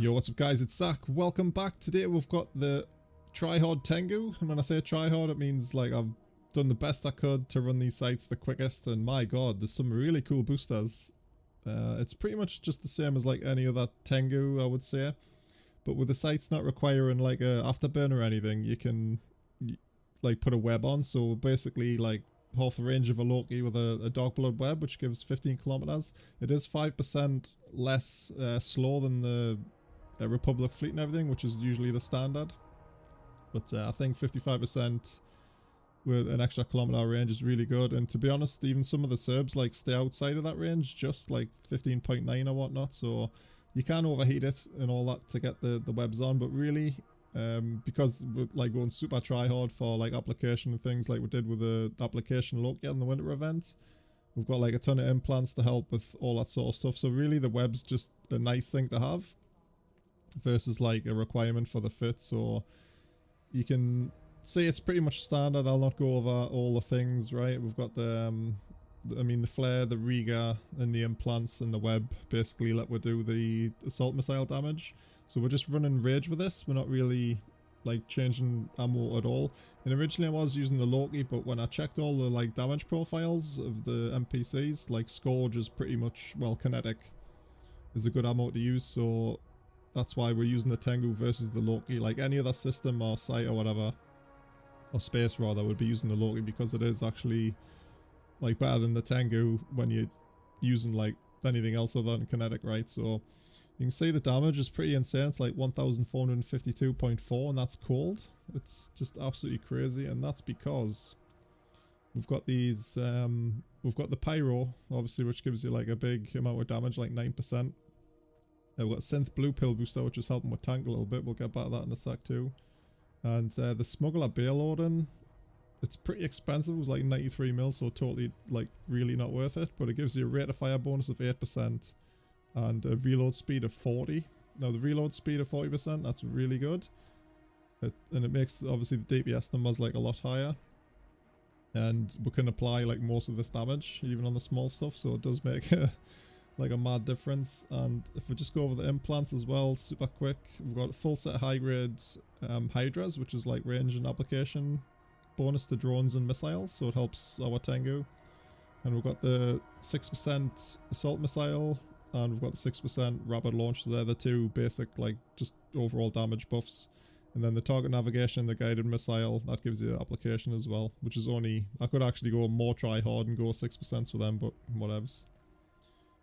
Yo, what's up guys, it's zaqq. Welcome back. Today we've got the try-hard Tengu, and when I say try-hard it means like I've done the best I could to run these sites the quickest, and my god, there's some really cool boosters. It's pretty much just the same as like any other Tengu, I would say, but with the sites not requiring like a afterburn or anything, you can like put a web on, so basically like half the range of a Loki with a dark blood web, which gives 15 kilometers. It is 5% less slow than the Republic fleet and everything, which is usually the standard, but I think 55% with an extra kilometer range is really good. And to be honest, even some of the Serbs like stay outside of that range, just like 15.9 or whatnot, so you can overheat it and all that to get the webs on. But really, because we're like going super try hard for like application and things like we did with the application Loki in the winter event, we've got like a ton of implants to help with all that sort of stuff. So really the web's just a nice thing to have versus like a requirement for the fit. So you can see it's pretty much standard. I'll not go over all the things, right? We've got the flare, the Rigor, and the implants and the web basically let we do the assault missile damage. So we're just running rage with this. We're not really like changing ammo at all. And originally I was using the Loki, but when I checked all the like damage profiles of the NPCs, like Scourge is pretty much, well, kinetic is a good ammo to use, so that's why we're using the Tengu versus the Loki. Like any other system or site or whatever, or space rather, would be using the Loki because it is actually like better than the Tengu when you're using like anything else other than kinetic, right? So you can see the damage is pretty insane. It's like 1452.4, and that's cold. It's just absolutely crazy, and that's because we've got these we've got the pyro obviously, which gives you like a big amount of damage, like 9%. We've got synth blue pill booster, which is helping with tank a little bit. We'll get back to that in a sec too. And the smuggler bail loading, it's pretty expensive. It was like 93 mil, so totally like really not worth it. But it gives you a rate of fire bonus of 8% and a reload speed of 40. Now the reload speed of 40%, that's really good. And it makes obviously the DPS numbers like a lot higher. And we can apply like most of this damage even on the small stuff, so it does make like a mad difference. And if we just go over the implants as well super quick, we've got a full set high grade Hydras, which is like range and application bonus to drones and missiles, so it helps our Tengu. And we've got the 6% assault missile, and we've got the 6% rapid launch, so they're the two basic like just overall damage buffs. And then the target navigation and the guided missile, that gives you application as well, which is only, I could actually go more try hard and go 6% for them, but whatevs.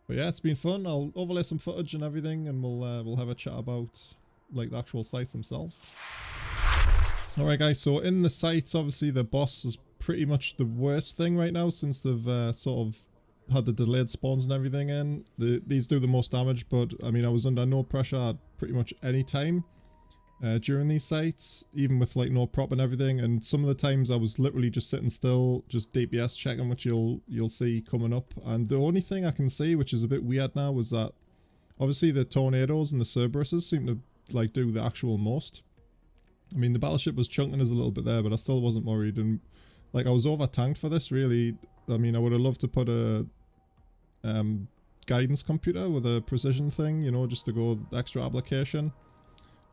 But yeah, it's been fun. I'll overlay some footage and everything, and we'll have a chat about like the actual sites themselves. Alright guys, so in the sites, obviously the boss is pretty much the worst thing right now, since they've sort of had the delayed spawns and everything in. These do the most damage, but I mean I was under no pressure at pretty much any time during these sites, even with like no prop and everything. And some of the times I was literally just sitting still, just DPS checking, which you'll see coming up. And the only thing I can see, which is a bit weird now, was that obviously the tornadoes and the Cerberuses seem to like do the actual most. I mean the battleship was chunking us a little bit there, but I still wasn't worried. And like I was over tanked for this really. I mean I would have loved to put a guidance computer with a precision thing, you know, just to go extra application.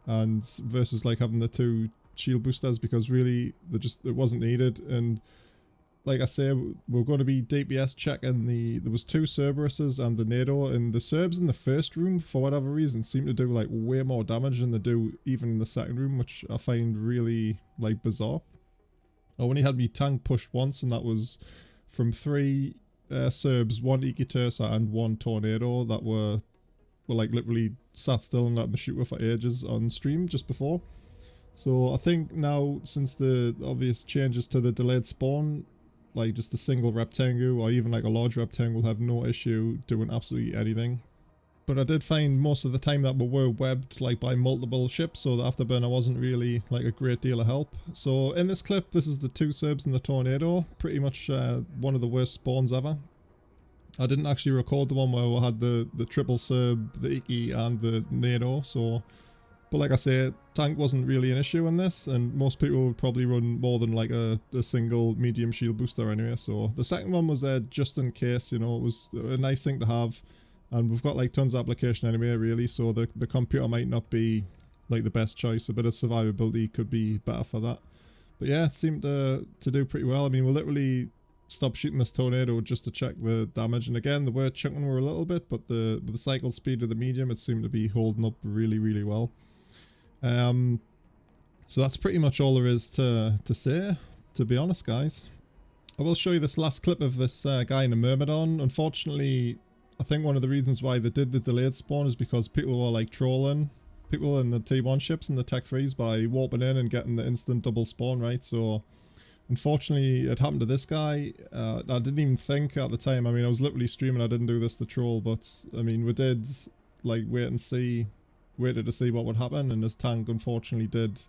And versus like having the two shield boosters, because really it wasn't needed. And like I say, we're going to be DPS checking there was two Cerberuses and the NATO, and the Serbs in the first room for whatever reason seem to do like way more damage than they do even in the second room, which I find really like bizarre. I only had me tank pushed once, and that was from 3 Serbs, 1 Ikitursa and 1 Tornado that were like literally sat still and let me shoot with for ages on stream just before. So I think now, since the obvious changes to the delayed spawn, like just a single rep Tengu or even like a large rep Tengu will have no issue doing absolutely anything. But I did find most of the time that we were webbed like by multiple ships, so the afterburner wasn't really like a great deal of help. So in this clip, this is the 2 Serbs and the Tornado, pretty much one of the worst spawns ever. I didn't actually record the one where we had the triple Serb, the Iki and the NATO, so, but like I say, tank wasn't really an issue in this, and most people would probably run more than like a single medium shield booster anyway. So the second one was there just in case, you know, it was a nice thing to have. And we've got like tons of application anyway, really, so the computer might not be like the best choice. A bit of survivability could be better for that. But yeah, it seemed to do pretty well. I mean, we'll literally stop shooting this tornado just to check the damage. And again, the were chunking were a little bit, but the cycle speed of the medium, it seemed to be holding up really, really well. So that's pretty much all there is to say, to be honest, guys. I will show you this last clip of this guy in a Myrmidon. Unfortunately, I think one of the reasons why they did the delayed spawn is because people were like trolling people in the T1 ships and the Tech 3s by warping in and getting the instant double spawn, right? So unfortunately it happened to this guy. I didn't even think at the time. I mean, I was literally streaming, I didn't do this to troll, but I mean, we did like waited to see what would happen, and his tank unfortunately did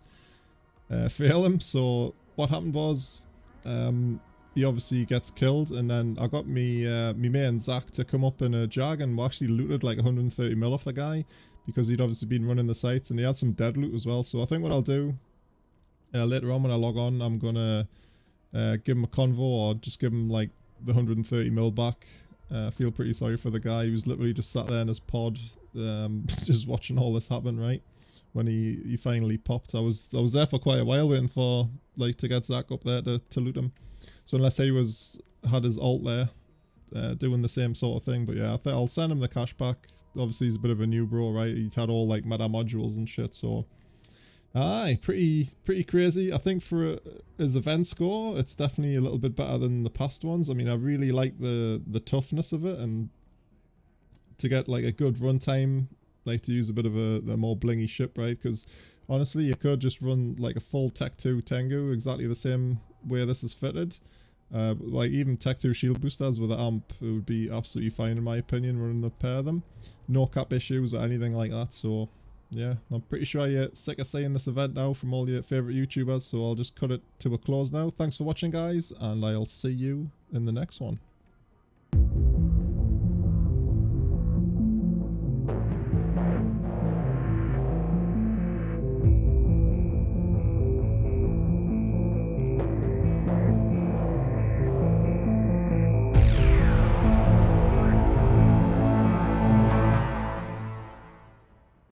fail him. So what happened was he obviously gets killed, and then I got me main zaqq to come up in a jag, and we actually looted like 130 mil off the guy because he'd obviously been running the sites, and he had some dead loot as well. So I think what I'll do later on when I log on, I'm gonna give him a convo or just give him like the 130 mil back. I feel pretty sorry for the guy. He was literally just sat there in his pod just watching all this happen, right? When he finally popped. I was there for quite a while waiting for like to get zaqq up there to loot him. So unless he had his ult there doing the same sort of thing. But yeah, I think I'll send him the cash back. Obviously he's a bit of a new bro, right? He's had all like meta modules and shit, so aye, pretty crazy. I think for his event score, it's definitely a little bit better than the past ones. I mean, I really like the toughness of it, and to get like a good runtime, like to use a bit of a more blingy ship, right? Because honestly, you could just run like a full Tech 2 Tengu exactly the same way this is fitted. Like even Tech 2 shield boosters with an amp, it would be absolutely fine in my opinion running the pair of them. No cap issues or anything like that, so yeah, I'm pretty sure you're sick of seeing this event now from all your favourite YouTubers, so I'll just cut it to a close now. Thanks for watching, guys, and I'll see you in the next one.